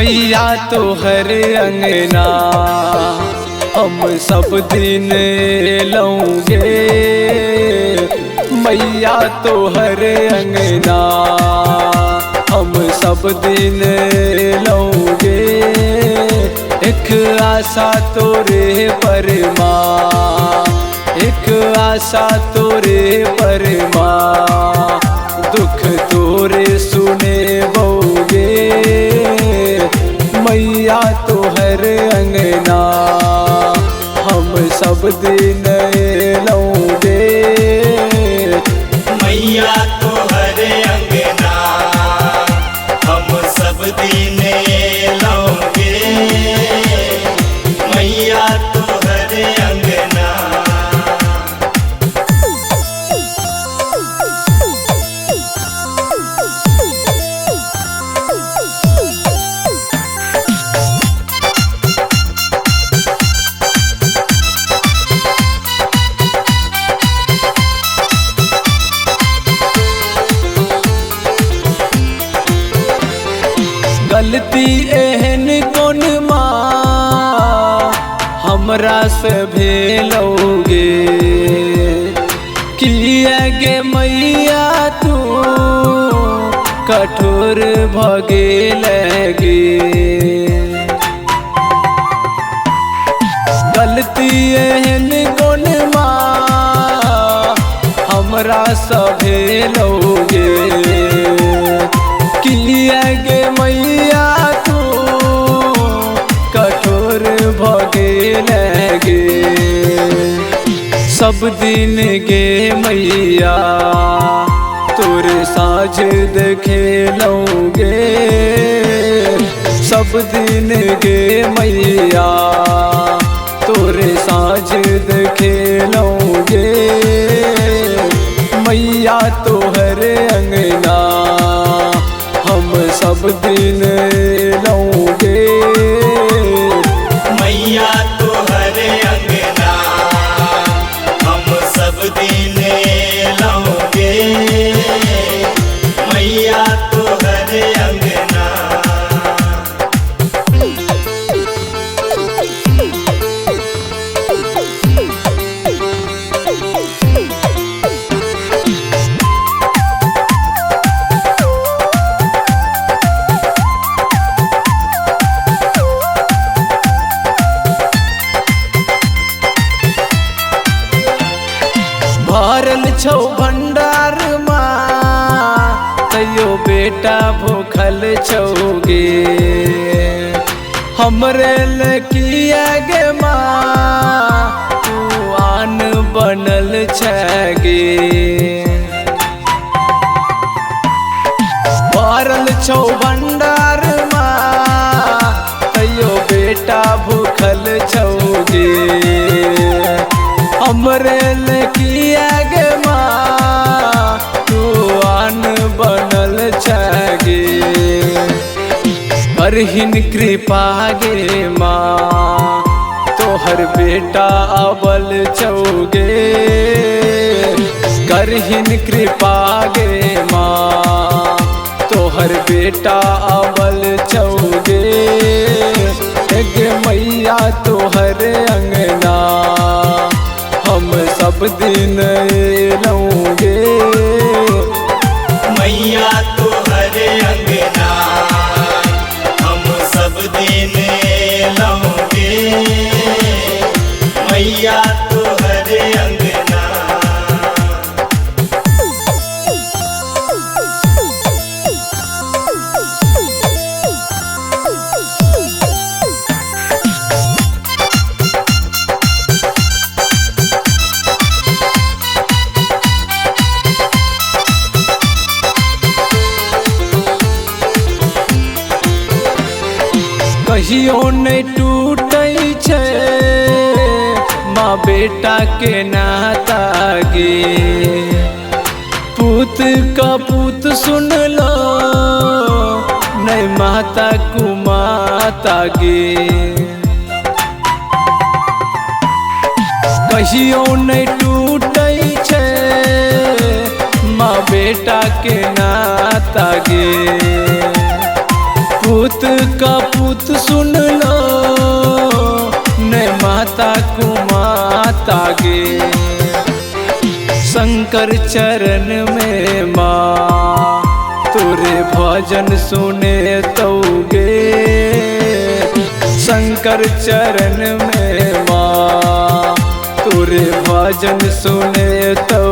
मैया तो हर अंगना हम सब दिन लौंगे। मैया तो हर अंगना हम सब दिन लौंगे। एक आशा तोरे परमा, एक आशा तोरे परमा, दुख तोरे सुने बोगे। मैया तो हर अंगना हम सब दिन लौंगे। मैया तो हर अंगना हम सब दिन लौंगे। मैया तो हर अंगना। गलती एहन कौन माँ हमरा से भेलोगे। किया गे मैया तू कठोर भगे लगे। गलती एहन कौन माँ हमरा से भेलोगे। किया गे मैया तू कठोर भगे लगे। सब दिन गे मैया तोरे साझ देखे लौंगे। सब दिन गे मैया तोरे साझ देखे लौंगे। मैया तो हर अंगना हम सब दिन लौंगे। मैया तो हर अंगना हम सब दिन लौंगे। मैया तो हर अंगना। भरल छौ भंडार माँ तैयो बेटा भूखल छौगे। हमरे लकिया गे माँ तू आन बनल छगे। भरल छौ भंडार माँ तैयो बेटा भूखल छौगे। हमरे लकिया गे माँ तू आन बनल छगे। करहिन कृपा गे माँ तोहर बेटा अबल छौगे। करहिन कृपा गे माँ तोहर बेटा अबल छौगे। गे मैया तोहर अंगना हम सब दिन लौंगे। मैया तो हर अंगना हम सब दिन लौंगे। मैया तो हर अंगना। कहियो नहीं टूटै छै माँ बेटा के नाता गे। पूत का पूत सुन लो नहीं माता कुमाता गे। कहियो नहीं टूटै छै माँ बेटा के नाता गे। पूत का पूत सुन लो, नय माता को माता गे। शंकर चरण में माँ तोरे भजन सुने तोगे। शंकर चरण में माँ तोरे भजन सुने तो